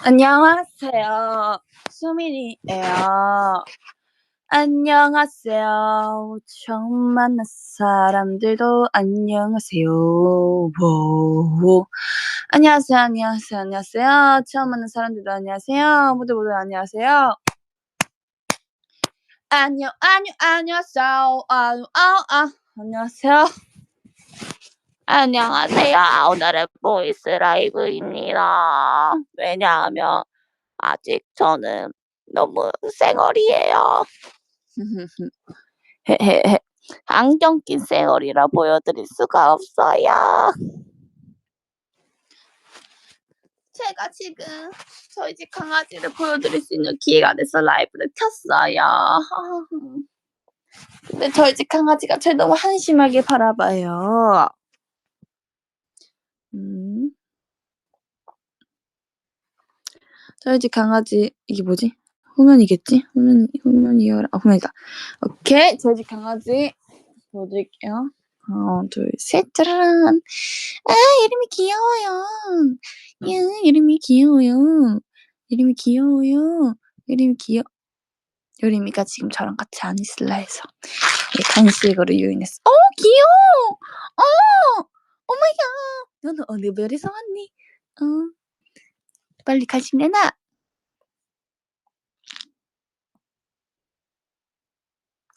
안녕하세요. 수민이에요. 안녕하세요. 처음 만난 사람들도 안녕하세요. 오. 안녕하세요. 처음 만난 사람들도 안녕하세요. 모두 안녕하세요. 안녕하세요. 안녕하세요. 안녕하세요. 오늘은 보이스 라이브입니다. 왜냐하면 아직 저는 너무 쌩얼이에요. 헤헤헤. 안경 낀 쌩얼이라 보여드릴 수가 없어요. 제가 지금 저희 집 강아지를 보여드릴 수 있는 기회가 돼서 라이브를 켰어요. 근데 저희 집 강아지가 저를 너무 한심하게 바라봐요. 저희 집 강아지 이게 뭐지? 후면이겠지? 후면이어라. 후면이다. 오케이. 저희 집 강아지 보여드릴게요. 하나, 둘, 셋, 짜라란. 아, 이름이 귀여워요. 이름이 귀여워요. 여림이가 지금 저랑 같이 안 있을라 해서 간식으로 유인했어. 귀여워. 오마이갓. 너는 어느 별에서 왔니? 빨리 간식 내놔.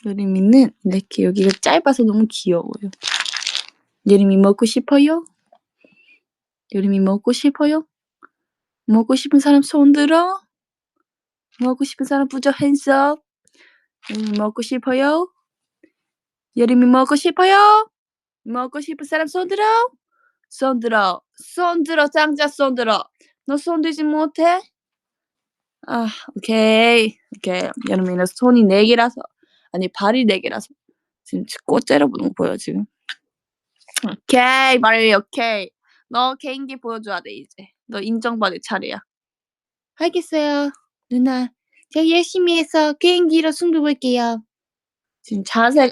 여림이는 이렇게 여기가 짧아서 너무 귀여워요. 여림이 먹고 싶어요? 여림이 먹고 싶어요? 먹고 싶은 사람 손 들어. 먹고 싶은 사람 put your hands up. 여림이 먹고 싶어요? 여림이 먹고 싶어요? 먹고 싶은 사람 손 들어. 손 들어. 짱짱 손 들어. 너 손 들지 못해? 오케이. 여름이는 손이 4개라서 아니 발이 4개라서 지금 꽃 째려보는 거 보여 지금. 오케이 말이 오케이. 너 개인기 보여줘야 돼 이제. 너 인정받을 차례야. 알겠어요. 누나 제가 열심히 해서 개인기로 승부 볼게요. 지금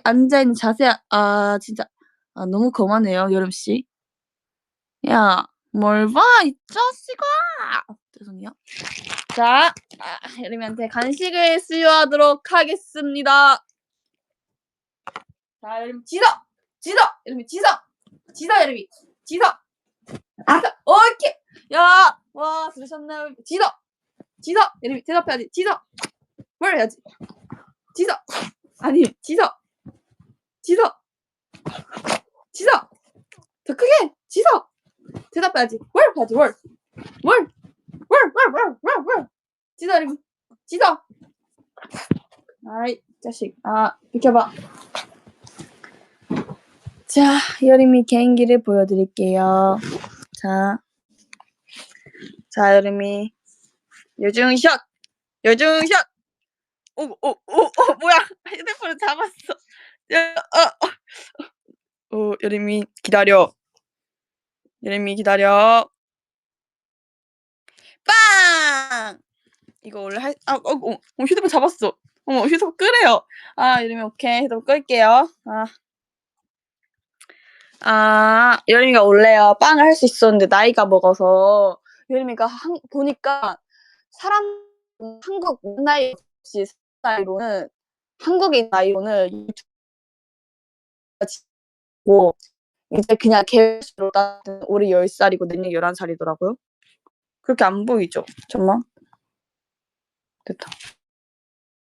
앉아있는 자세 진짜 너무 거만해요 여름씨. 야 뭘 봐 이 자식아. 죄송해요. 자 여름이한테 간식을 수여하도록 하겠습니다. 자 여름이 짖어. 여름이 짖어 여름이 짖어. 오케이. 야 와 들으셨나요? 짖어 여름이 대답해야지. 짖어 뭘 해야지. 짖어 아니 짖어 더 크게 짖어 대답해야지. 월 해야지. 월 짖어 여름이 짖어. 아이 자식 비켜봐. 자 여름이 개인기를 보여드릴게요. 자 여름이 요중샷 뭐야 휴대폰을 잡았어. 여름이 기다려. 빵. 이거 원래 휴대폰 잡았어. 휴대폰 끄래요. 여름이 오케이 휴대폰 끌게요. 여름이가 원래요 빵을 할 수 있었는데 나이가 먹어서 여름이가 보니까 사람 한국 나이 없이 나이로는 한국인 나이로는 뭐 이제 그냥 개수로 따지면 올해 10살이고 내년 11살이더라고요. 그렇게 안 보이죠? 잠깐만. 됐다.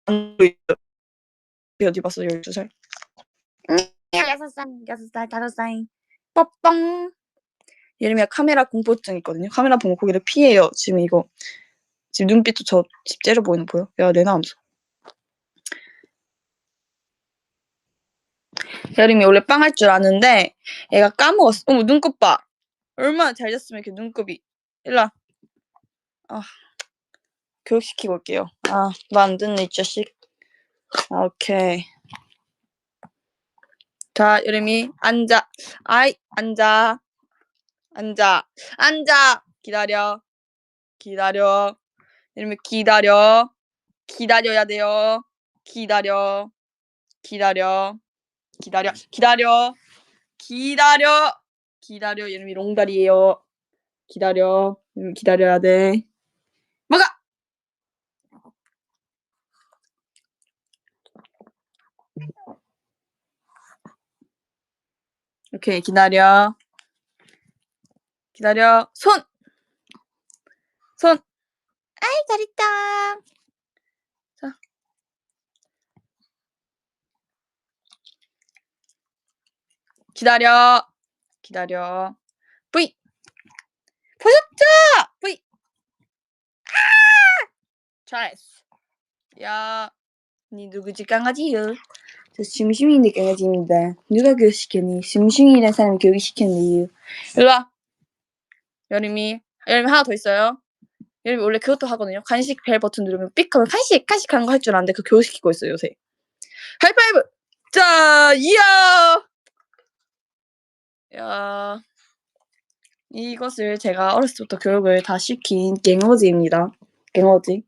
안 보이죠? 어디 봤어 12살? 6살 5살 뽀뽕. 여름이가 카메라 공포증 있거든요. 카메라 보면 고개를 피해요. 지금 이거 지금 눈빛도 저 집 째려 보이는 보여? 야 내놔 하면서. 여름이 원래 빵 할 줄 아는데 애가 까먹었어. 눈곱 봐. 얼마나 잘 잤으면 이렇게 눈곱이. 일로와. 교육시키고 올게요. 너 안 듣네 이 자식. 오케이. 자 여름이 앉아. 앉아. 기다려. 여름이 기다려야 돼요. 기다려. 여름이 롱다리예요. 기다려. 여름이 기다려야 돼. 오케이, 기다려. 기다려. 손! 손! 아이, 잘했다. 자. 기다려. 기다려. V! 보셨죠? V! 아! 잘했어. 야, 니 누구지, 강아지요? 저 심심이네 강아지입니다. 누가 교육시켰니? 심심이라는 사람이 교육시켰네요. 일로와. 여름이 하나 더 있어요. 여름이 원래 그것도 하거든요. 간식 벨 버튼 누르면 삑 하면 간식 하는 거 할 줄 아는데 그 교육시키고 있어요 요새. 하이파이브! 자, 이야! 야, 이것을 제가 어렸을 때부터 교육을 다 시킨 갱어지입니다. 갱어지.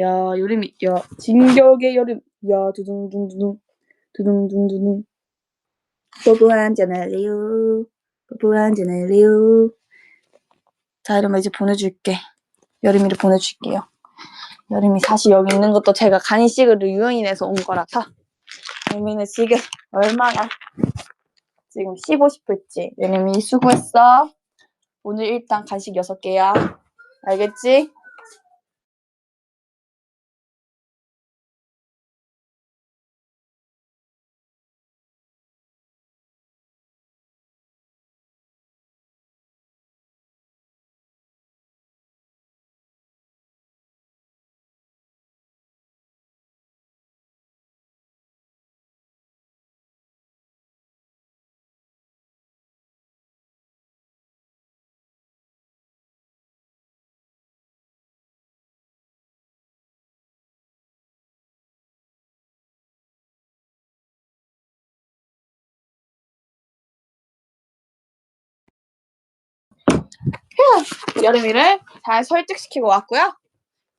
야, 여름이, 야, 진격의 여름. 야, 두둥둥두둥. 두둥둥두둥. 뽀뽀 한잔 할래요. 뽀뽀 한잔 할래요. 자, 이러면 이제 보내줄게. 여름이를 보내줄게요. 여름이 사실 여기 있는 것도 제가 간식으로 유인해서 온 거라서. 여름이는 지금 얼마나 지금 쉬고 싶을지. 여름이 수고했어. 오늘 일단 간식 6개야. 알겠지? 여름이를 잘 설득시키고 왔고요.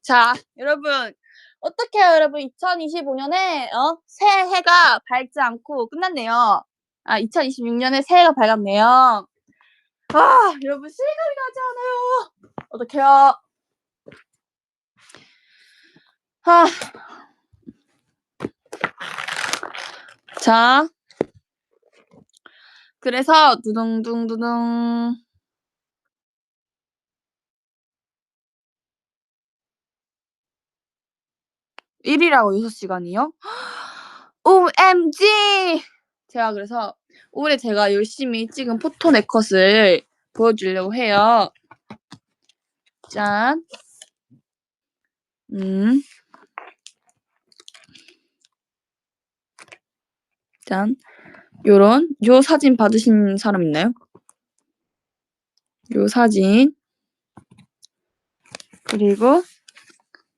자, 여러분. 어떡해요, 여러분. 2025년에 새해가 밝지 않고 끝났네요. 2026년에 새해가 밝았네요. 여러분 실감이 나지 않아요. 어떡해요. 자, 그래서 두둥둥두둥. (1일하고 6시간이요? OMG! 제가 그래서 올해 제가 열심히 찍은 포토 네컷을 보여주려고 해요. 짠. 짠. 요 사진 받으신 사람 있나요? 요 사진. 그리고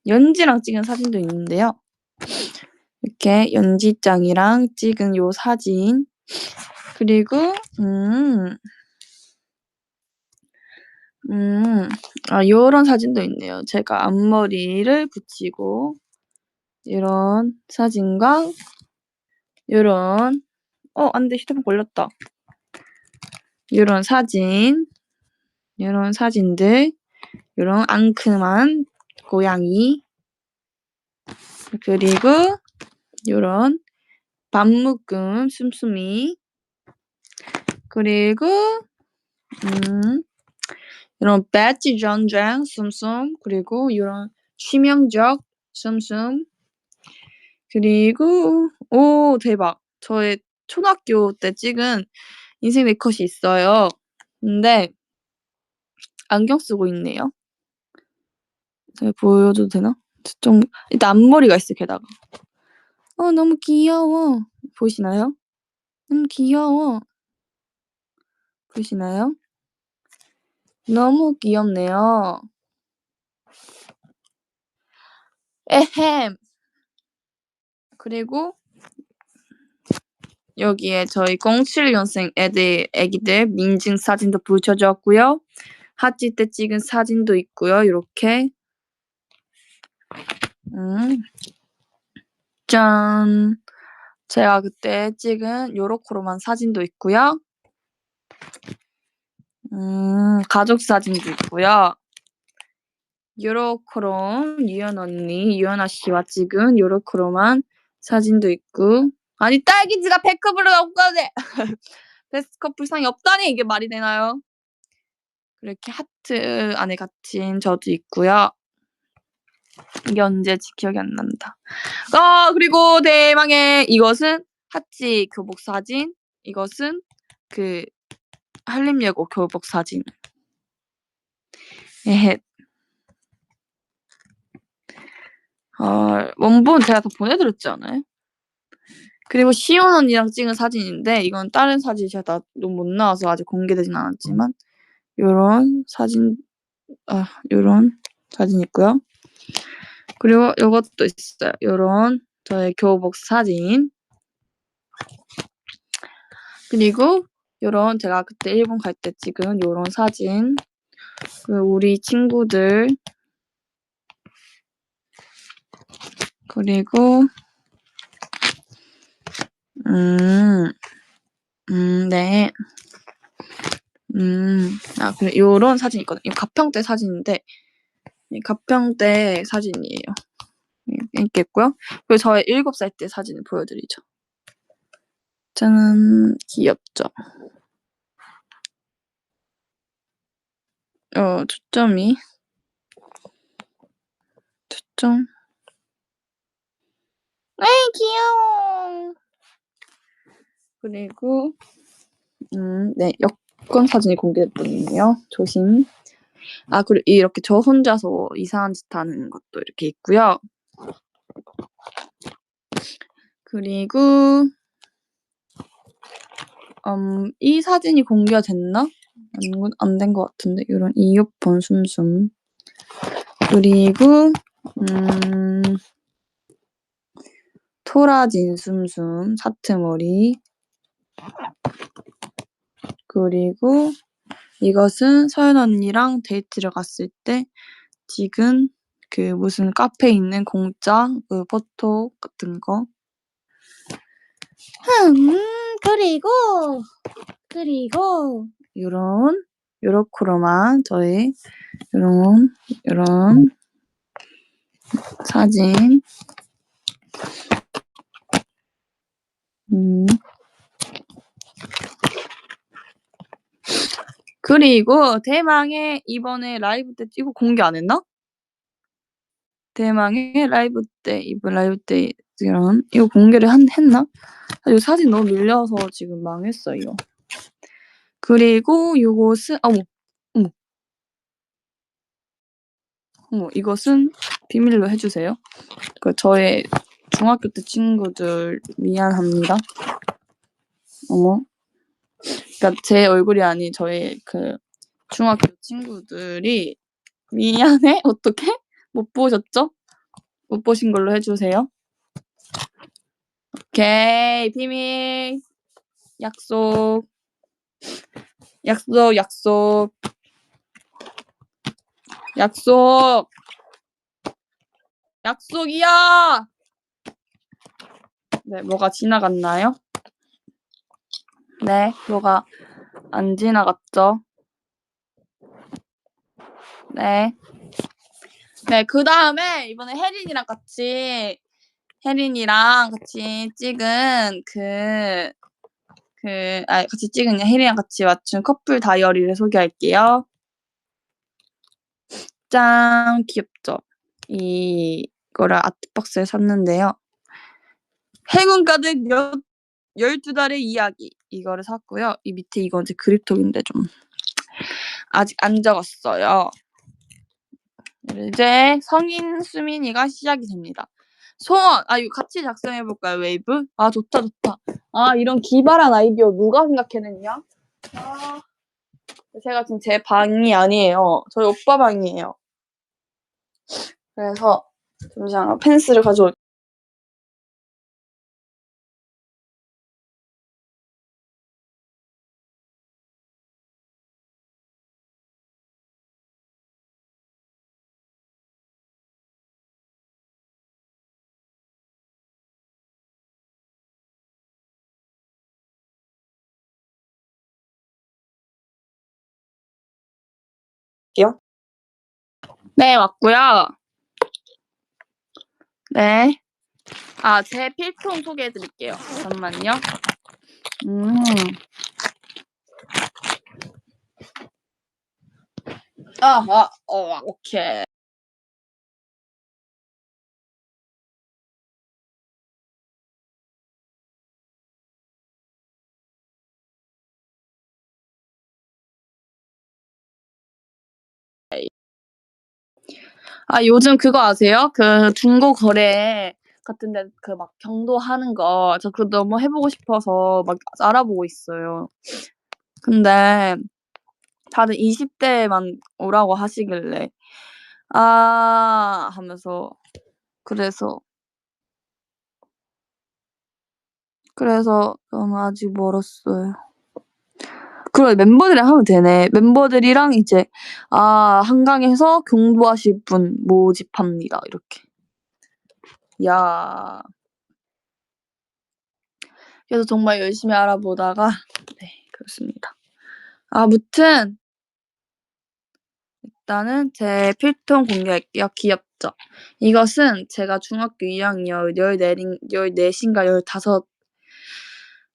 연지랑 찍은 사진도 있는데요. 이렇게 연지짱이랑 찍은 요 사진. 그리고 요런 사진도 있네요. 제가 앞머리를 붙이고 이런 사진과 요런 안 돼. 휴대폰 걸렸다. 요런 사진, 요런 사진들, 요런 앙큼한 고양이, 그리고 요런 밥묶음 씀씀이, 그리고 이런 배지 전쟁 씀씀, 그리고 요런 치명적 씀씀, 그리고 대박. 저의 초등학교 때 찍은 인생 네컷이 있어요. 근데 안경 쓰고 있네요. 제가 보여줘도 되나? 좀 일단 앞머리가 있어요. 게다가 너무 귀여워. 보이시나요? 너무 귀여워. 보이시나요? 너무 귀엽네요. 에헴. 그리고 여기에 저희 07년생 애기들 민증 사진도 붙여줬고요. 하찌 때 찍은 사진도 있고요. 이렇게 짠. 제가 그때 찍은 요렇게로만 사진도 있고요. 가족 사진도 있고요. 요렇게로 유연 언니, 유연아 씨와 찍은 요렇게로만 사진도 있고. 아니 딸기지가 백업으로 갖고 가네. 베스트 커플상이 없다니 이게 말이 되나요? 이렇게 하트 안에 갇힌 저도 있고요. 이게 언제지 기억이 안 난다. 그리고 대망의 이것은 하치 교복 사진, 이것은 그 한림예고 교복 사진. 에헷. 원본 제가 다 보내드렸지 않아요? 그리고 시온 언니랑 찍은 사진인데 이건 다른 사진이 제가 다 너무 못 나와서 아직 공개되진 않았지만 요런 사진 요런 사진 있고요. 그리고 요것도 있어요. 요런 저의 교복 사진. 그리고 요런 제가 그때 일본 갈 때 찍은 요런 사진. 그리고 우리 친구들. 그리고 네. 그래 요런 사진이 있거든요. 이거 가평 때 사진인데 이 가평 때 사진이에요. 있겠고요. 그리고 저의 7살 때 사진을 보여드리죠. 짜잔. 귀엽죠? 초점. 에이 귀여워. 그리고 네 여권 사진이 공개됐군요. 조심. 그리고 이렇게 저 혼자서 이상한 짓 하는 것도 이렇게 있고요. 그리고 이 사진이 공개가 됐나? 안 된 것 같은데 이런 이어폰 숨숨. 그리고 토라진 숨숨 사트머리. 그리고 이것은 서연 언니랑 데이트를 갔을 때 찍은 그 무슨 카페에 있는 공짜 그 포토 같은 거. 그리고 요렇게로만 저의 요런 사진. 그리고 대망의 이번에 라이브 때 이거 공개 안 했나? 대망의 라이브 때 이번 라이브 때 이런 이거 공개를 했나? 이 사진 너무 밀려서 지금 망했어요. 그리고 요것은 어머 이것은 비밀로 해주세요. 저의 중학교 때 친구들 미안합니다. 어머. 그러니까 제 얼굴이 아닌 저의 그 중학교 친구들이 미안해? 어떡해? 못 보셨죠? 못 보신 걸로 해주세요. 오케이. 비밀. 약속. 약속이야! 네, 뭐가 지나갔나요? 네, 뭐가 안 지나갔죠? 네. 네, 그 다음에 이번에 혜린이랑 같이 찍은 같이 찍은 혜린이랑 같이 맞춘 커플 다이어리를 소개할게요. 짠! 귀엽죠? 이거를 아트박스에 샀는데요. 행운 가득 12달의 이야기. 이거를 샀고요. 이 밑에 이건 제 그립톡인데 좀 아직 안 적었어요. 이제 성인 수민이가 시작이 됩니다. 소원! 이거 같이 작성해볼까요, 웨이브? 좋다. 이런 기발한 아이디어 누가 생각해냈냐? 제가 지금 제 방이 아니에요. 저희 오빠 방이에요. 그래서 잠시만요. 펜슬을 가져올게요. 네, 왔고요. 네. 제 필통 소개해드릴게요. 잠깐만요. 오케이. 요즘 그거 아세요? 그 중고 거래 같은 데 그 막 경도하는 거 저 그거 너무 해 보고 싶어서 막 알아보고 있어요. 근데 다들 20 대만 오라고 하시길래 하면서 그래서 저는 아직 멀었어요. 그래 멤버들이랑 하면 되네. 멤버들이랑 이제 한강에서 경도하실 분 모집합니다. 이렇게. 야. 그래서 정말 열심히 알아보다가 네 그렇습니다. 아무튼 일단은 제 필통 공개할게요. 귀엽죠? 이것은 제가 중학교 2학년 14인가 15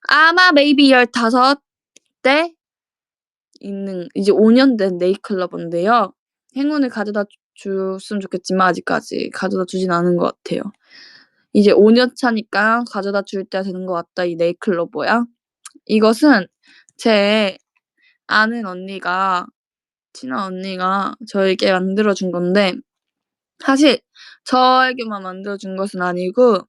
아마 maybe 15 때 있는 이제 5년 된 네일클로버인데요. 행운을 가져다 줬으면 좋겠지만 아직까지 가져다 주진 않은 것 같아요. 이제 5년 차니까 가져다 줄 때가 되는 것 같다 이 네일클로버야. 이것은 제 아는 언니가 친한 언니가 저에게 만들어 준 건데 사실 저에게만 만들어 준 것은 아니고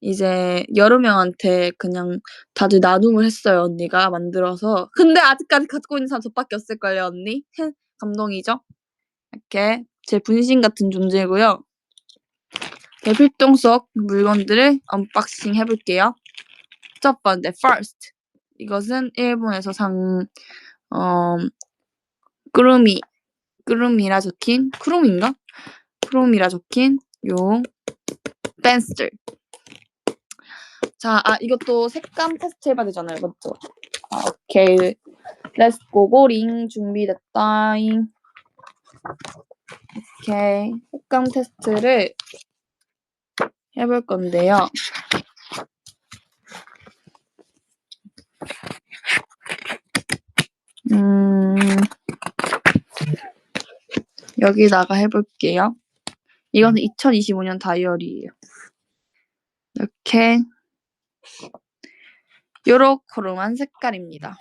이제 여러 명한테 그냥 다들 나눔을 했어요 언니가 만들어서. 근데 아직까지 갖고 있는 사람 저밖에 없을걸요 언니. 감동이죠? 이렇게 제 분신 같은 존재고요. 제 필통 속 물건들을 언박싱 해 볼게요. 첫 번째 first 이것은 일본에서 산 꾸루미라 적힌 쿠루미인가? 쿠루미라 적힌 요 펜슬. 자, 이것도 색감 테스트 해봐야 되잖아요, 맞죠? 오케이. 렛츠 고고링 준비됐다잉. 오케이. 색감 테스트를 해볼 건데요. 여기다가 해볼게요. 이거는 2025년 다이어리예요. 이렇게 요렇게로만 색깔입니다.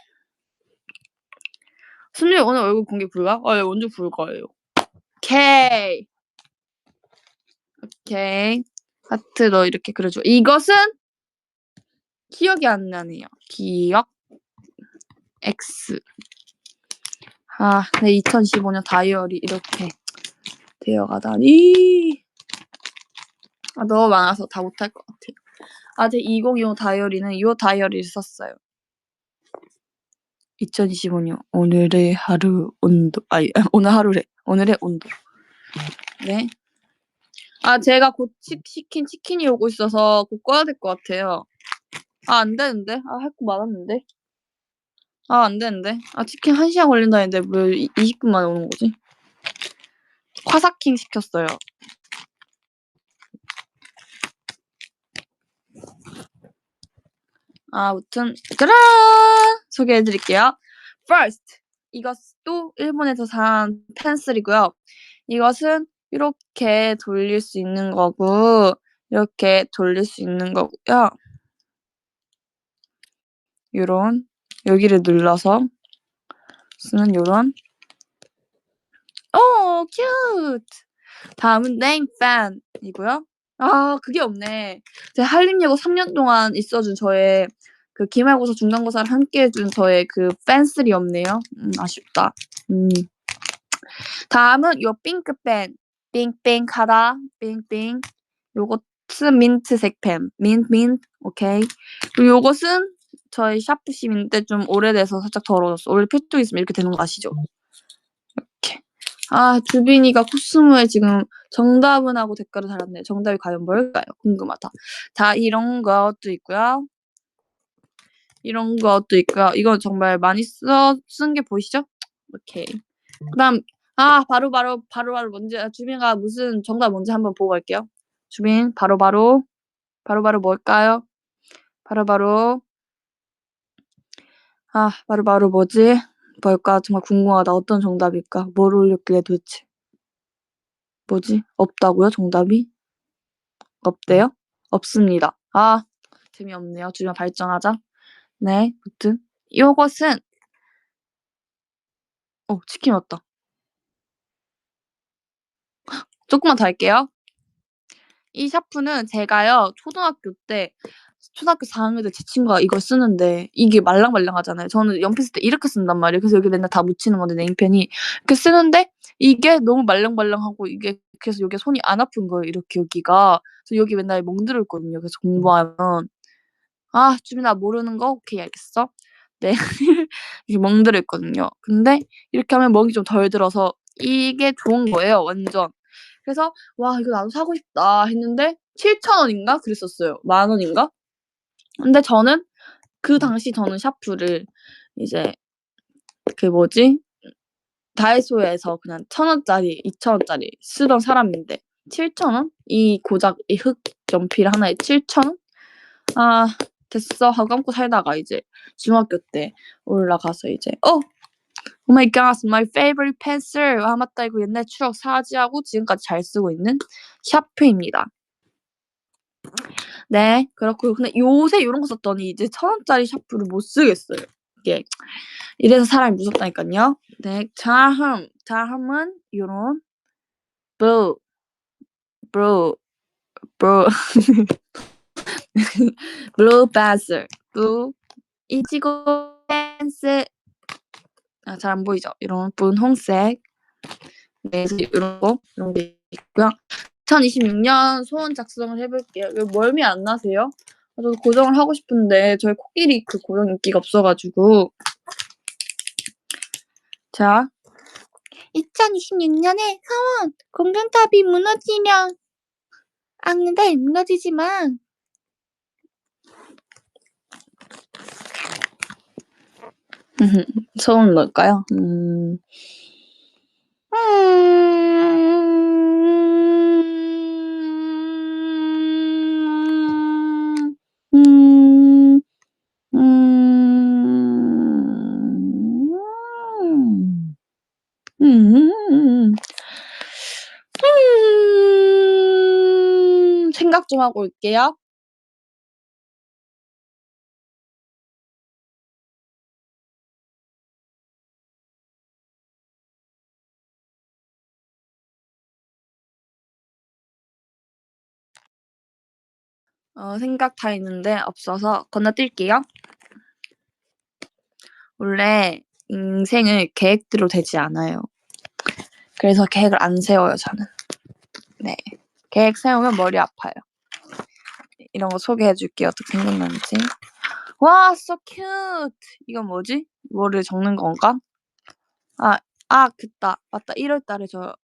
순일 오늘 얼굴 공개 불가? 예, 완전 불가예요. 오케이. 하트도 이렇게 그려줘. 이것은 기억이 안 나네요. 기억 X. 네 2015년 다이어리 이렇게 되어가다니. 너무 많아서 다 못할 것 같아요. 제 2025 다이어리는 요 다이어리를 썼어요. 2025년 오늘의 하루 온도 오늘 하루래. 오늘의 온도. 네. 제가 곧 시킨 치킨이 오고 있어서 곧 꺼야 될 것 같아요. 안 되는데. 할 거 많았는데. 안 되는데. 치킨 1시간 걸린다는데 왜 20분 만에 오는 거지? 화사킹 시켰어요. 아무튼 짜란! 소개해 드릴게요. First 이것도 일본에서 산 펜슬이고요. 이것은 이렇게 돌릴 수 있는 거고 이렇게 돌릴 수 있는 거고요. 요런 여기를 눌러서 쓰는 요런 큐트! 다음은 네임 팬이고요. 그게 없네. 제가 한림여고 3년 동안 있어준 저의 그 기말고사, 중간고사를 함께 해준 저의 그 펜슬이 없네요. 아쉽다. 다음은 요 핑크펜. 빙빙하다. 빙빙. 요것은 민트색 펜. 민트. 오케이. 그리고 요것은 저희 샤프심인데 좀 오래돼서 살짝 더러워졌어. 원래 필통 있으면 이렇게 되는 거 아시죠? 이렇게. 주빈이가 코스모에 지금 정답은 하고 댓글을 달았네요. 정답이 과연 뭘까요? 궁금하다. 자, 이런 것도 있고요. 이런 것도 있고요. 이거 정말 많이 쓴 게 보이시죠? 오케이. 그다음 바로바로 뭔지 주빈이가 무슨 정답 뭔지 한번 보고 갈게요. 주빈 바로바로 뭘까요? 바로바로 뭐지? 뭘까? 정말 궁금하다. 어떤 정답일까? 뭘 올렸길래 도대체. 뭐지? 없다고요? 정답이? 없대요? 없습니다. 아, 재미없네요. 주말 발전하자. 네, 무튼 요것은 치킨 왔다. 조금만 더 할게요. 이 샤프는 제가요 초등학교 4학년 때 제 친구가 이걸 쓰는데 이게 말랑말랑하잖아요. 저는 연필 쓸 때 이렇게 쓴단 말이에요. 그래서 여기 맨날 다 묻히는 건데 네임펜이. 이렇게 쓰는데 이게 너무 말랑말랑하고 이게 그래서 여기가 손이 안 아픈 거예요. 이렇게 여기가. 그래서 여기 맨날 멍들어 있거든요. 그래서 공부하면 "아 주민아 모르는 거? 오케이 알겠어." 네. 이게 멍들어 있거든요. 근데 이렇게 하면 멍이 좀 덜 들어서 이게 좋은 거예요 완전. 그래서 '와 이거 나도 사고 싶다.' 했는데 7,000원인가 그랬었어요. 10,000원인가? 근데 저는 그 당시 저는 샤프를 이제 그 뭐지? 다이소에서 그냥 1,000원짜리 2,000원짜리 쓰던 사람인데 7,000원? 이 고작 이 흑 연필 하나에 7,000원? '아 됐어.' 하고 감고 살다가 이제 중학교 때 올라가서 이제 Oh my god, my favorite pencil. 아 맞다. 이거 옛날 추억 사지하고 지금까지 잘 쓰고 있는 샤프입니다. 네. 그렇고요. 근데 요새 요런 거 썼더니 이제 1,000원짜리 샤프를 못 쓰겠어요. 이게 이래서 사람이 무섭다니깐요. 네. 다음은 요런 blue, blue, blue blue pencil, blue 이치고 펜슬 잘 안 보이죠? 이런 분홍색 네 이런 게 있고요. 2026년 소원 작성을 해 볼게요. 왜 멀미 안 나세요? 저도 고정을 하고 싶은데 저희 코끼리 그 고정 인기가 없어 가지고. 자. 2026년에 소원 공중탑이 무너지면 네 무너지지만 소원은 뭘까요? 음. 생각 좀 하고 올게요. 생각 다 했는데 없어서 건너뛸게요. 원래 인생을 계획대로 되지 않아요. 그래서 계획을 안 세워요, 저는. 네. 계획 세우면 머리 아파요. 이런 거 소개해 줄게요. 어떻게 생겼는지. 와, so cute. 이건 뭐지? 뭐를 적는 건가? 그다. 맞다. 1월 달에 저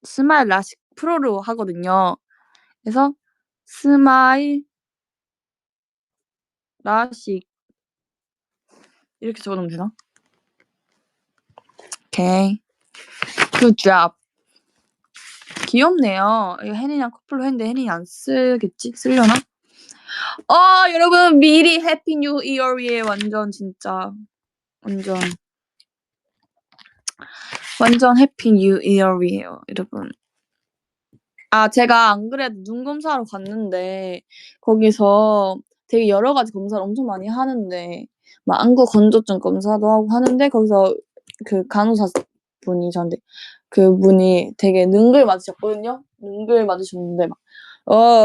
스마일 라식 프로를 하거든요. 그래서 스마일 라식 이렇게 적어 놓으면 되나? 오케이. Good job. 귀엽네요. 이거 혜린이랑 커플로 했는데 혜린이 안 쓰겠지? 쓰려나? 여러분 미리 해피 뉴 이어리에 완전 진짜 완전 해피 뉴 이어리에요, 여러분. 제가 안 그래도 눈 검사하러 갔는데 거기서 되게 여러 가지 검사를 엄청 많이 하는데 막 안구 건조증 검사도 하고 하는데 거기서 그 간호사분이 저한테 그분이 되게 능글 맞으셨거든요. 능글 맞으셨는데 막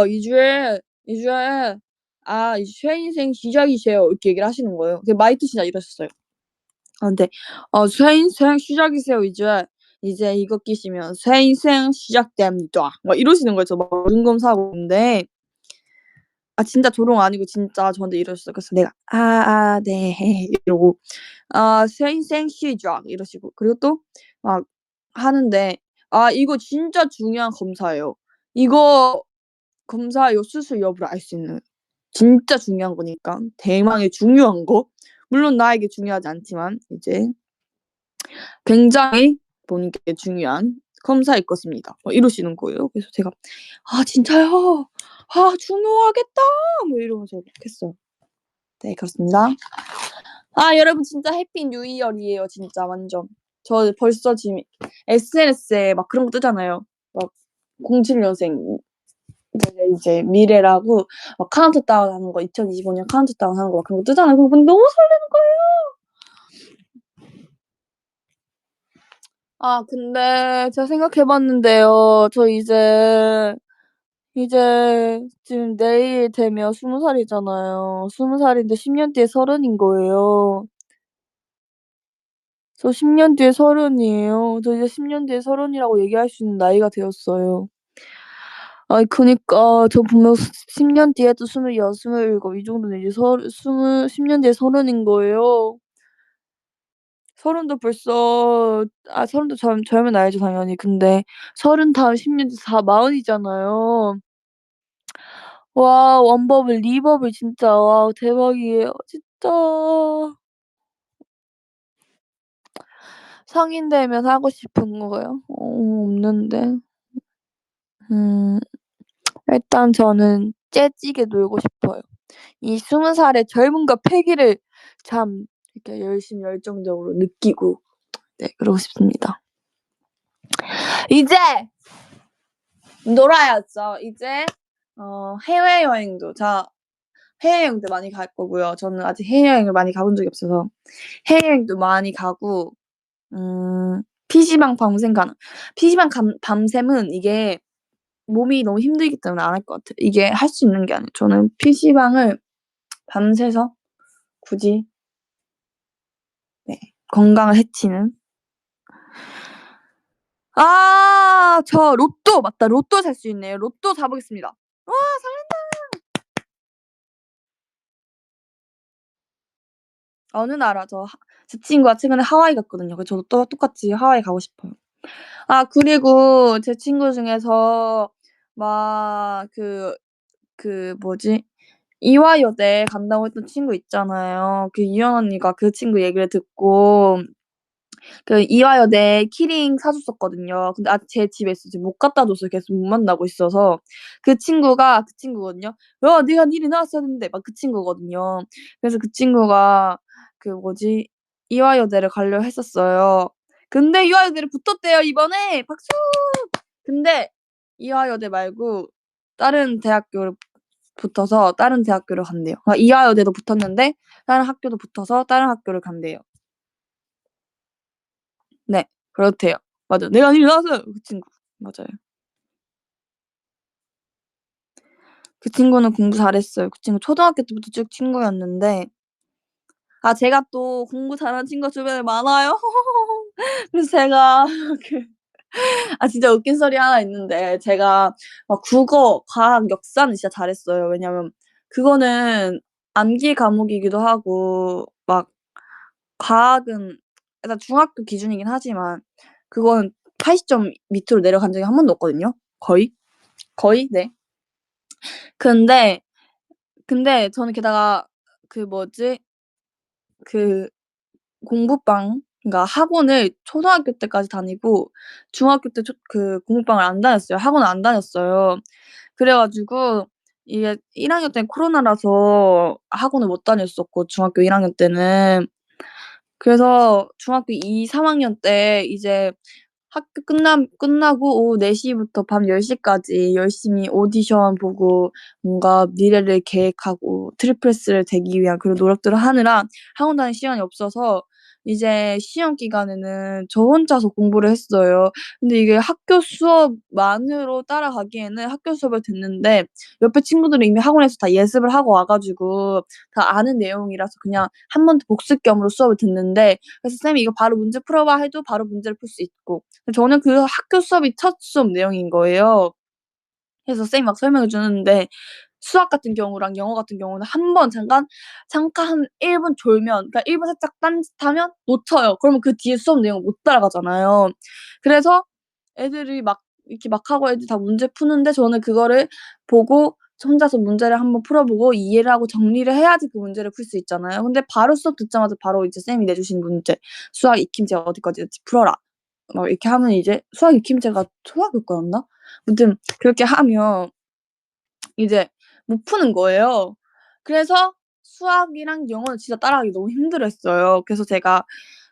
"이주에 이제 새 인생 시작이세요." 이렇게 얘기를 하시는 거예요. 그 말투시나 이러셨어요. 근데 "새 인생 시작이세요 이제. 이제 이거 끼시면 새 인생 시작됩니다." 막 이러시는 거예요. 저 막 눈 검사하고 있는데 진짜 조롱 아니고 진짜 저한테 이러셨어요. 그래서 내가 네." 이러고 "새 인생 시작." 이러시고 그리고 또 막 하는데 이거 진짜 중요한 검사예요. 이거 검사 수술 여부를 알 수 있는 진짜 중요한 거니까 대망의 중요한 거. 물론 나에게 중요하지 않지만 이제 굉장히 본인께 중요한 검사일 것입니다. 이러시는 거예요. 그래서 제가 진짜요? 중요하겠다." 뭐 이러면서 했어요. 네 그렇습니다. 여러분 진짜 해피 뉴 이어이에요 진짜 완전. 저 벌써 지금 SNS에 막 그런 거 뜨잖아요. 막 07년생 이제 미래라고 막 카운트다운 하는 거 2025년 카운트다운 하는 거 막 그런 거 뜨잖아요. 그거 보는데 너무 설레는 거예요. 근데 제가 생각해 봤는데요. 저 이제 지금 내일 되면 20 살이잖아요. 20 살인데 10년 뒤에 30인 거예요. 저 10년 뒤에 30이에요. 저 이제 10년 뒤에 30이라고 얘기할 수 있는 나이가 되었어요. 그니까 저 분명 10년 뒤에도 26, 27 이 정도는 이제 10년 뒤에 30인 거예요. 30도 벌써 30도 젊은 나이죠 당연히. 근데 30 다음 10년 뒤 40이잖아요. 와 원버블 리버블 진짜 와 대박이에요 진짜. 성인 되면 하고 싶은 거요? 없는데. 음 일단 저는 재찌게 놀고 싶어요. 이 20 살의 젊음과 패기를 참 이렇게 열심히 열정적으로 느끼고 그러고 싶습니다. 이제 놀아야죠. 이제 해외여행도 해외여행도 많이 갈 거고요. 저는 아직 해외여행을 많이 가본 적이 없어서 해외여행도 많이 가고 PC방 밤샘은 이게 몸이 너무 힘들기 때문에 안 할 것 같아요. 이게 할 수 있는 게 아니에요. 저는 PC방을 밤새서 굳이 건강을 해치는. 저 로또 맞다. 로또 살 수 있네요. 로또 사 보겠습니다. 와 설렌다. 어느 나라 제 친구가 최근에 하와이 갔거든요. 그래서 저도 똑같이 하와이 가고 싶어요. 그리고 제 친구 중에서 막 뭐지? 이화여대 간다고 했던 친구 있잖아요. 그 이현 언니가 그 친구 얘기를 듣고 이화여대 키링 사 줬었거든요. 근데 아직 제 집에 있어서 지금 못 갖다 줘서 계속 못 만나고 있어서 그 친구거든요. "야 네가 일이 나왔어야 됐는데." 막 그 친구거든요. 그래서 그 친구가 이화여대를 가려 했었어요. 근데 이화여대를 붙었대요 이번에. 박수. 근데 이화여대 말고 다른 대학교를 붙어서 다른 대학교를 간대요. 그러니까 이화여대도 붙었는데 다른 학교도 붙어서 다른 학교를 간대요. 네. 그렇대요. 맞아. "내가 일이 나왔어요." 그 친구. 맞아요. 그 친구는 공부 잘했어요. 그 친구 초등학교 때부터 쭉 친구였는데 제가 또 공부 잘하는 친구가 주변에 많아요. 그래서 제가 진짜 웃긴 썰이 하나 있는데 제가 막 국어, 과학, 역사는 진짜 잘했어요. 왜냐면 그거는 암기 과목이기도 하고 막 과학은 일단 중학교 기준이긴 하지만 그거는 80점 밑으로 내려간 적이 한 번도 없거든요. 거의. 네. 근데 저는 게다가 그 공부방 그러니까 학원을 초등학교 때까지 다니고 중학교 때 공부방을 안 다녔어요. 학원을 안 다녔어요. 그래 가지고 이게 1 학년 때는 코로나라서 학원을 못 다녔었고 중학교 1 학년 때는. 그래서 중학교 2-3 학년 때 이제 학교 끝나고 오후 4 시부터 밤 10 시까지 열심히 오디션 보고 뭔가 미래를 계획하고 트리플스를 되기 위한 그런 노력들을 하느라 학원 다닐 시간이 없어서 이제 시험 기간에는 저 혼자서 공부를 했어요. 근데 이게 학교 수업만으로 따라가기에는 학교 수업을 듣는데 옆에 친구들은 이미 학원에서 다 예습을 하고 와 가지고 다 아는 내용이라서 그냥 한 번 더 복습 겸으로 수업을 듣는데 그래서 "쌤이 이거 바로 문제 풀어 봐." 해도 바로 문제를 풀 수 있고 저는 그 학교 수업이 첫 수업 내용인 거예요. 그래서 쌤이 막 설명해 주는데 수학 같은 경우랑 영어 같은 경우는 한 번 잠깐 한 1분 졸면 그러니까 1분 살짝 딴짓하면 놓쳐요. 그러면 그 뒤에 수업 내용을 못 따라가잖아요. 그래서 애들이 막 이렇게 막 하고 애들이 다 문제 푸는데 저는 그거를 보고 혼자서 문제를 한번 풀어 보고 이해를 하고 정리를 해야지 그 문제를 풀 수 있잖아요. 근데 바로 수업 듣자마자 바로 이제 쌤이 내주신 문제 "수학 익힘제 어디까지였지 풀어라." 막 이렇게 하면 이제 수학 익힘제가 초등학교 거였나? 아무튼 그렇게 하면 이제 못 푸는 거예요. 그래서 수학이랑 영어는 진짜 따라가기 너무 힘들었어요. 그래서 제가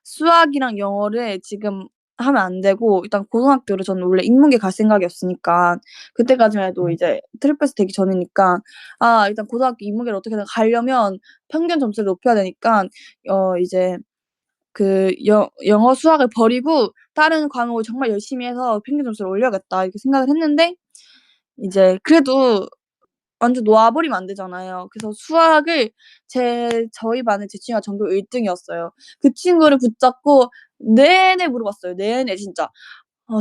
수학이랑 영어를 지금 하면 안 되고 일단 고등학교를 저는 원래 인문계 갈 생각이었으니까 그때까지만 해도 이제 트리플스 되기 전이니까 일단 고등학교 인문계를 어떻게든 가려면 평균 점수를 높여야 되니까 이제 영어 수학을 버리고 다른 과목을 정말 열심히 해서 평균 점수를 올려야겠다 이렇게 생각을 했는데 이제 그래도 완전 놓아 버리면 안 되잖아요. 그래서 수학을 저희 반에 제 친구가 전교 1 등이었어요. 그 친구를 붙잡고 내내 물어봤어요. 내내 진짜.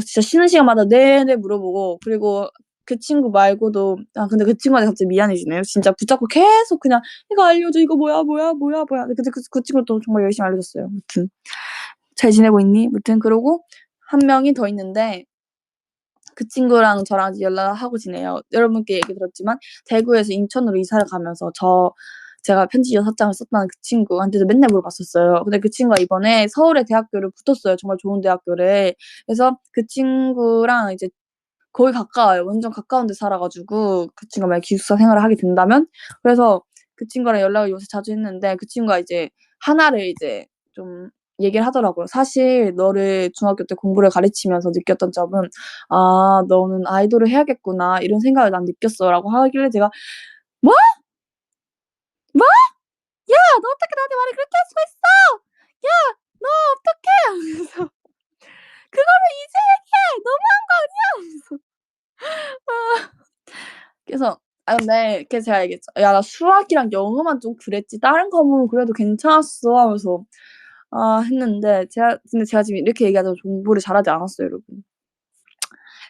진짜 쉬는 시간마다 내내 물어보고 그리고 그 친구 말고도 근데 그 친구한테 갑자기 미안해지네요. 진짜 붙잡고 계속 그냥 "이거 알려줘. 이거 뭐야, 뭐야, 뭐야, 뭐야." 근데 그 친구도 정말 열심히 알려줬어요. 무튼 "잘 지내고 있니?" 무튼 그러고 한 명이 더 있는데 그 친구랑 저랑 아직 연락을 하고 지내요. 여러분께 얘기 들었지만 대구에서 인천으로 이사를 가면서 제가 편지 6장을 썼다는 그 친구한테도 맨날 물어봤었어요. 근데 그 친구가 이번에 서울의 대학교를 붙었어요, 정말 좋은 대학교를. 그래서 그 친구랑 이제 거의 가까워요. 완전 가까운 데 살아 가지고 그 친구가 만약 기숙사 생활을 하게 된다면 그래서 그 친구랑 연락을 요새 자주 했는데 그 친구가 이제 하나를 이제 좀 얘기를 하더라고요. "사실 너를 중학교 때 공부를 가르치면서 느꼈던 점은 '아 너는 아이돌을 해야겠구나.' 이런 생각을 난 느꼈어."라고 하길래 제가 "뭐? 뭐? 야 너 어떻게 나한테 말을 그렇게 할 수가 있어? 야 너 어떡해?" 하면서 "그거를 이제 얘기해. 너무한 거 아니야?" 하면서 그래서 근데 그래서 제가 얘기했죠. "야 나 수학이랑 영어만 좀 그랬지 다른 과목은 그래도 괜찮았어." 하면서 했는데 근데 제가 지금 이렇게 얘기하자면 공부를 잘하지 않았어요 여러분.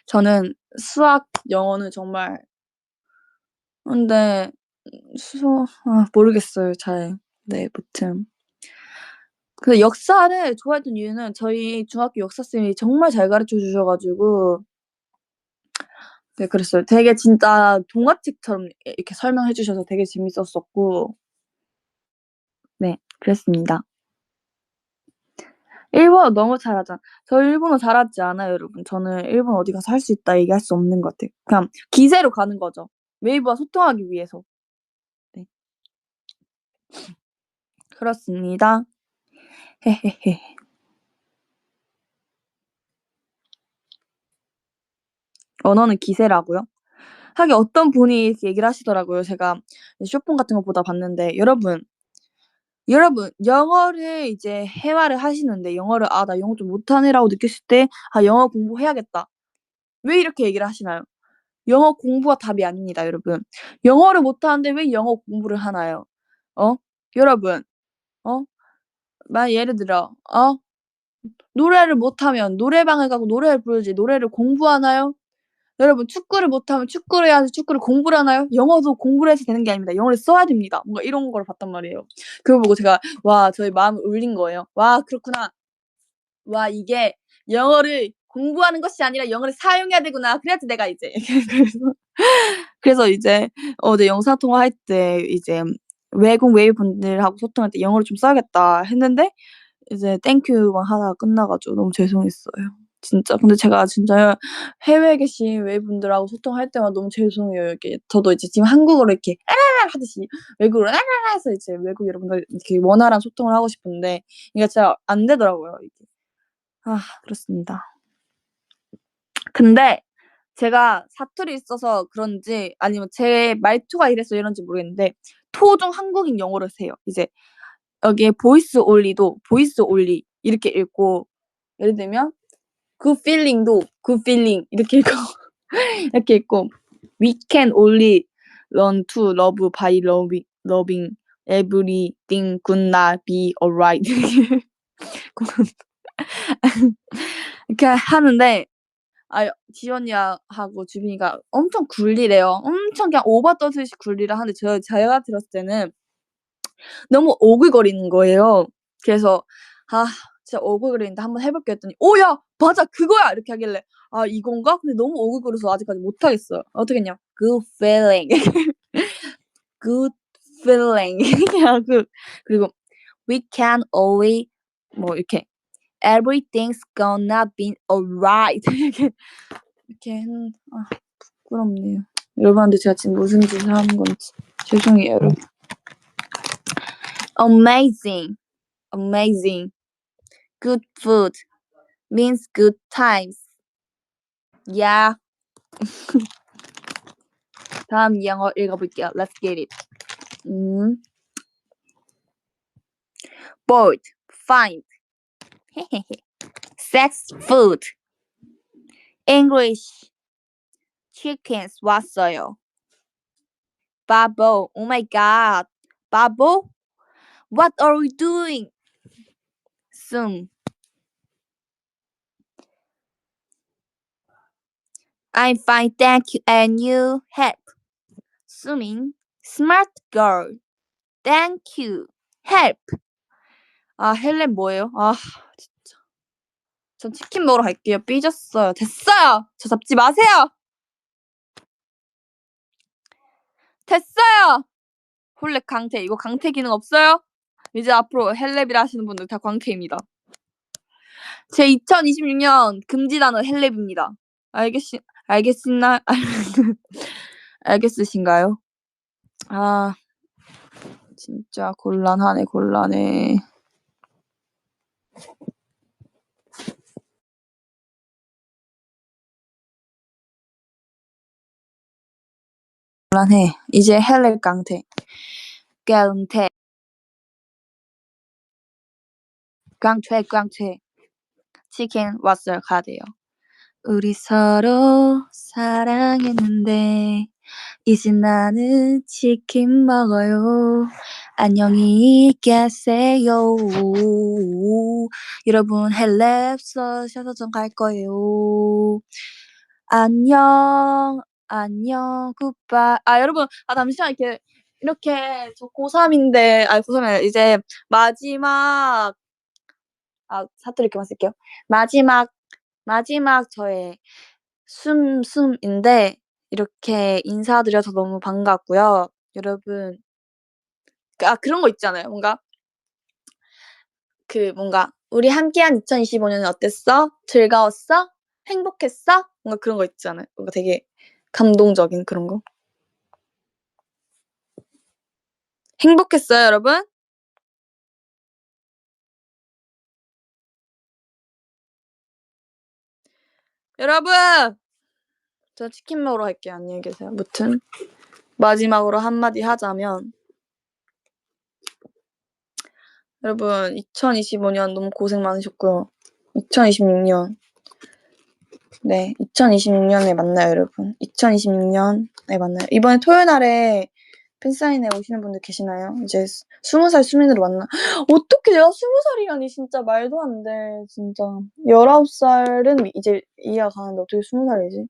저는 수학, 영어는 정말 근데 모르겠어요 잘. 네 무튼. 그 역사를 좋아했던 이유는 저희 중학교 역사쌤이 정말 잘 가르쳐 주셔 가지고 네 그랬어요. 되게 진짜 동화책처럼 이렇게 설명해 주셔서 되게 재밌었었고 네 그랬습니다. 일본어 너무 잘하잖아. 저 일본어 잘하지 않아요 여러분. 저는 일본어 어디 가서 할 수 있다 얘기할 수 없는 것 같아요. 그냥 기세로 가는 거죠. 웨이브와 소통하기 위해서. 네. 그렇습니다. 헤헤헤. 언어는 기세라고요? 하긴 어떤 분이 이렇게 얘기를 하시더라고요. 제가 쇼폰 같은 거 보다 봤는데 여러분 영어를 이제 회화를 하시는데 영어를 '아 나 영어 좀 못하네.'라고 느끼실 때 '아 영어 공부해야겠다.' 왜 이렇게 얘기를 하시나요? 영어 공부가 답이 아닙니다 여러분. 영어를 못하는데 왜 영어 공부를 하나요? 어? 여러분 어? 예를 들어 노래를 못하면 노래방을 가고 노래를 부르지 노래를 공부하나요? 여러분 축구를 못하면 축구를 해야지 축구를 공부를 하나요? 영어도 공부를 해서 되는 게 아닙니다. 영어를 써야 됩니다. 뭔가 이런 거를 봤단 말이에요. 그걸 보고 제가 저의 마음이 울린 거예요. '와 그렇구나. 와 이게 영어를 공부하는 것이 아니라 영어를 사용해야 되구나. 그래야지 내가 이제' 그래서 이제 어제 영상 통화할 때 이제 외국 웨이분들하고 소통할 때 '영어를 좀 써야겠다.' 했는데 이제 땡큐만 하다가 끝나 가지고 너무 죄송했어요. 진짜 근데 제가 진짜 해외에 계신 외국분들하고 소통할 때마다 너무 죄송해요. 이렇게 저도 이제 지금 한국어로 이렇게 "라라라." 하듯이 외국어로 "라라라." 해서 이제 외국 여러분들 이렇게 원활한 소통을 하고 싶은데 이게 진짜 안 되더라고요 이게. 그렇습니다. 근데 제가 사투리 있어서 그런지 아니면 제 말투가 이래서 이런지 모르겠는데 토종 한국인 영어를 세요. 이제 여기에 보이스 온리도 보이스 온리 이렇게 읽고 예를 들면 good feeling도 good feeling 이렇게 읽고 이렇게 읽고 we can only learn to love by loving everything gonna be alright 이렇게 하는데 지연이하고 주빈이가 엄청 굴리래요. 엄청 그냥 오바 떠듯이 굴리를 하는데 제가 들었을 때는 너무 오글거리는 거예요. 그래서 진짜 오글거리는데 한번 해 볼게 했더니 "오 야 맞아 그거야." 이렇게 하길래 '아 이건가?' 근데 너무 오글거려서 아직까지 못 하겠어요. 어떻게 했냐면 good feeling, good feeling 하고 그리고 we can only 뭐 이렇게 everything's gonna be alright 이렇게 했는데 부끄럽네요. 여러분한테 제가 지금 무슨 짓을 하는 건지 죄송해요 여러분. amazing, amazing. Good food means good times. Yeah. 다음 영어 읽어볼게요. Let's get it. Bored, find. Sex food. English. Chickens 왔어요. Babo, oh my god. Babo? What are we doing? Soon. I'm fine, thank you, and you? Help. Sumin, smart girl. Thank you. Help. 아, 헬렌 뭐예요? 아, 진짜. 전 치킨 먹으러 갈게요. 삐졌어요. 됐어요. 저 잡지 마세요. 됐어요. 홀렉 강태. 이거 강태 기능 없어요? 이제 앞으로 헬랩이라 하시는 분들 다 광태입니다. 제 2026년 금지 단어 헬랩입니다. 알겠나? 알겠으신가요? 아, 진짜 곤란하네. 곤란해. 이제 헬랩 강태. 강태. 광퇴. 치킨 왔어요. 가대요. 우리 서로 사랑했는데 이제 나는 치킨 먹어요. 안녕히 계세요. 여러분 헬랩 서셔서 갈 거예요. 안녕 굿바이. 아 여러분 잠시만 이렇게 저 고3인데 고3이 아니라 이제 마지막 사투리 이렇게만 쓸게요. 마지막 저의 숨인데 이렇게 인사드려서 너무 반갑고요. 여러분 그런 거 있잖아요. 뭔가 우리 함께한 2025년은 어땠어? 즐거웠어? 행복했어? 뭔가 그런 거 있잖아요. 뭔가 되게 감동적인 그런 거. 행복했어요, 여러분? 여러분! 저 치킨 먹으러 갈게요. 안녕히 계세요. 무튼 마지막으로 한마디 하자면 여러분 2025년 너무 고생 많으셨고요. 2026년 2026년에 만나요, 여러분. 2026년에 만나요. 이번에 토요일 날에 팬사인회 오시는 분들 계시나요? 이제 20살 수민으로 만나. 어떻게 내가 20살이라니 진짜 말도 안 돼. 진짜 19살은 이제 이해가 가는데 어떻게 20살이지?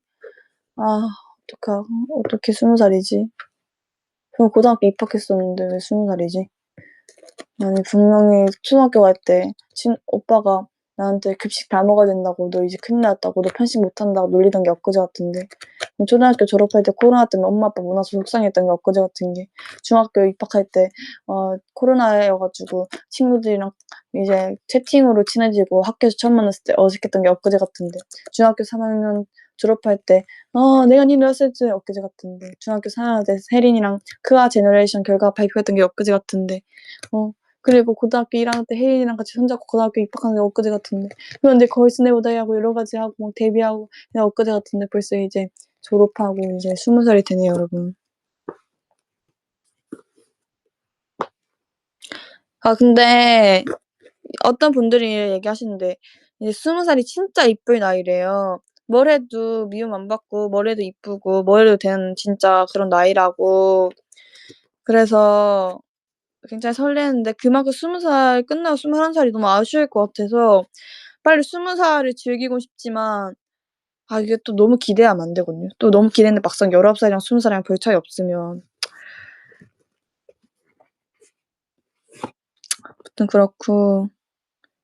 어떻게 20살이지? 저 고등학교 입학했었는데 왜 20살이지? 아니 분명히 초등학교 갈 때 오빠가 나한테 급식 다 먹어야 된다고 너 이제 큰일 났다고 너 편식 못한다고 놀리던 게 엊그제 같은데 초등학교 졸업할 때 코로나 때문에 엄마 아빠 못 와서 속상했던 게 엊그제 같은 게 중학교 입학할 때 코로나여가지고 친구들이랑 이제 채팅으로 친해지고 학교에서 처음 만났을 때 어색했던 게 엊그제 같은데 중학교 3학년 졸업할 때 내가 니 넣었을 때 엊그제 같은데 중학교 4학년 때 혜린이랑 크아 제너레이션 결과 발표했던 게 엊그제 같은데 그리고 고등학교 1학년 때 혜린이랑 같이 손잡고 고등학교 입학한 게 엊그제 같은데 그런데 걸스 네보다이 하고 여러 가지 하고 막 데뷔하고 그냥 엊그제 같은데 벌써 이제 졸업하고 이제 20살이 되네요, 여러분. 근데 어떤 분들이 얘기하시는데 이제 20살이 진짜 이쁠 나이래요. 뭘 해도 미움 안 받고 뭘 해도 이쁘고 뭘 해도 되는 진짜 그런 나이라고. 그래서 굉장히 설레는데 그만큼 20살 끝나고 21살이 너무 아쉬울 것 같아서 빨리 20살을 즐기고 싶지만 이게 또 너무 기대하면 안 되거든요. 또 너무 기대했는데 막상 19살이랑 20살이랑 별 차이 없으면 아무튼 그렇고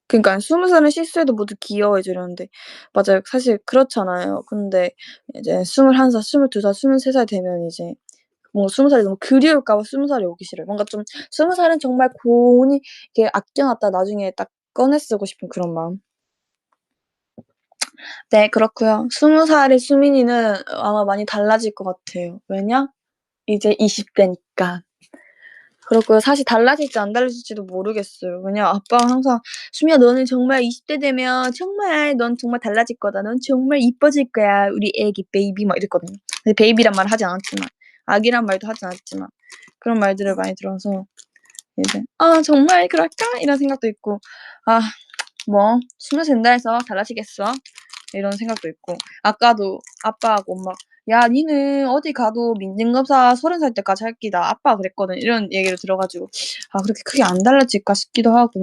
그러니까 20살은 실수해도 모두 귀여워해주려는데 맞아요. 사실 그렇잖아요. 근데 이제 21살, 22살, 23살 되면 이제 뭔가 20살이 너무 그리울까 봐 20살이 오기 싫어요. 뭔가 좀 20살은 정말 고온이 이렇게 아껴놨다 나중에 딱 꺼내 쓰고 싶은 그런 마음. 네, 그렇고요. 20살의 수민이는 아마 많이 달라질 것 같아요. 왜냐? 이제 20대니까. 그렇고요. 사실 달라질지 안 달라질지도 모르겠어요. 왜냐면 아빠가 항상 "수미야 너는 정말 20대 되면 정말 넌 정말 달라질 거다. 넌 정말 이뻐질 거야. 우리 애기 베이비." 막 이랬거든요. 근데 베이비란 말을 하지 않았지만 아기란 말도 하지 않았지만 그런 말들을 많이 들어서 이제 '아 정말 그럴까?' 이런 생각도 있고 '아 뭐 20 된다 해서 달라지겠어?' 이런 생각도 있고 아까도 아빠하고 엄마가 "야 니는 어디 가도 민증검사 30살 때까지 할 끼다." 아빠가 그랬거든. 이런 얘기를 들어 가지고 '아 그렇게 크게 안 달라질까?' 싶기도 하고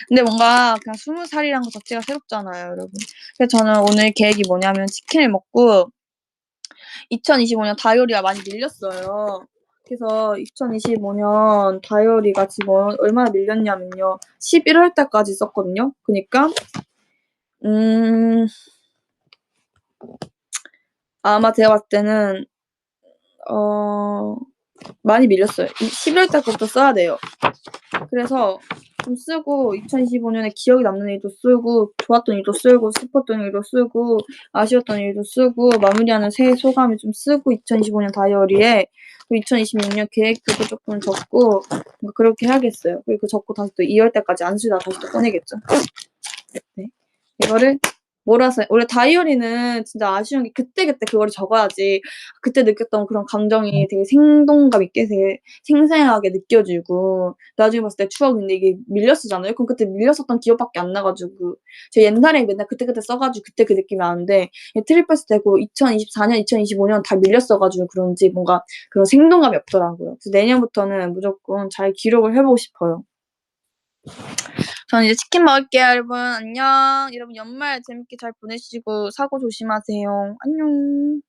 근데 뭔가 그냥 20 살이란 거 자체가 새롭잖아요 여러분. 그래서 저는 오늘 계획이 뭐냐면 치킨을 먹고 2025년 다이어리가 많이 밀렸어요. 그래서 2025년 다이어리가 지금 얼마나 밀렸냐면요. 11월 달까지 썼거든요. 그니까 아마 제가 봤을 때는 많이 밀렸어요. 11월 달 거부터 써야 돼요. 그래서 좀 쓰고 2025년에 기억에 남는 일도 쓰고 좋았던 일도 쓰고 슬펐던 일도 쓰고 아쉬웠던 일도 쓰고 마무리하는 새해 소감을 좀 쓰고 2025년 다이어리에 또 2026년 계획들도 쪼끔 적고 뭔가 그렇게 해야겠어요. 그리고 적고 다시 또 2월 달까지 안 쓰다가 다시 또 꺼내겠죠. 네. 이거를 몰아서 원래 다이어리는 진짜 아쉬운 게 그때그때 그거를 적어야지 그때 느꼈던 그런 감정이 되게 생동감 있게 되게 생생하게 느껴지고 나중에 봤을 때 추억인데 이게 밀려 쓰잖아요. 그럼 그때 밀려 썼던 기억밖에 안 나 가지고 제가 옛날에 맨날 그때그때 써 가지고 그때 그 느낌이 나는데 트리플스 되고 2024년, 2025년 다 밀려 써 가지고 그런지 뭔가 그런 생동감이 없더라고요. 그래서 내년부터는 무조건 잘 기록을 해 보고 싶어요. 저는 이제 치킨 먹을게요, 여러분. 안녕. 여러분 연말 재밌게 잘 보내시고 사고 조심하세요. 안녕.